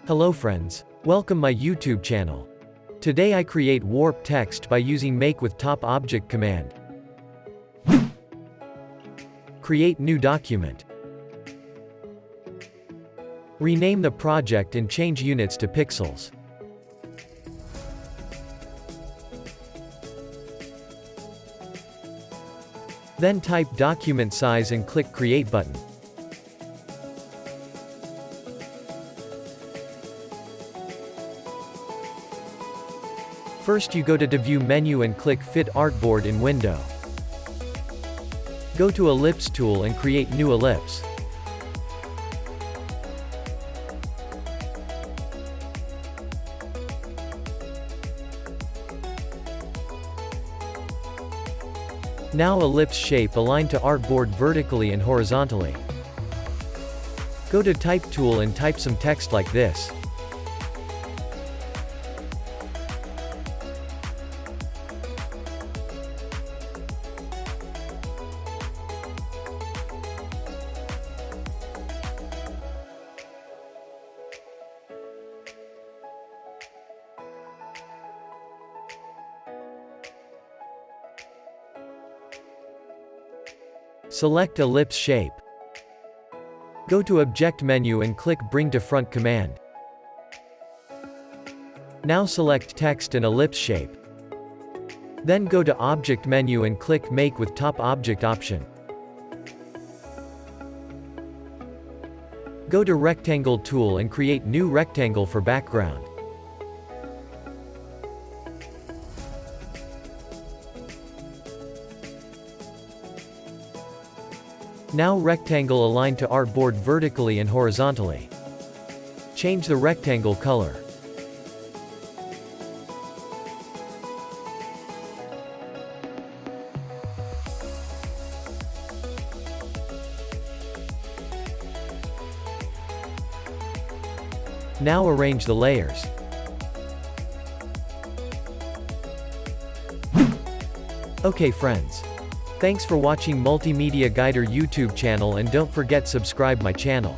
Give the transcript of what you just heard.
Hello friends. Welcome my YouTube channel. Today I create warp text by using make with top object command. Create new document. Rename the project and change units to pixels. Then type document size and click Create button. First you go to View menu and click Fit Artboard in window. Go to Ellipse tool and create new ellipse. Now ellipse shape align to artboard vertically and horizontally. Go to Type tool and type some text like this. Select ellipse shape. Go to Object menu and click Bring to Front command. Now select text and ellipse shape. Then go to Object menu and click Make with top object option. Go to Rectangle tool and create new rectangle for background. Now rectangle align to artboard vertically and horizontally. Change the rectangle color. Now arrange the layers. Okay friends. Thanks for watching Multimedia Guider YouTube channel and don't forget subscribe my channel.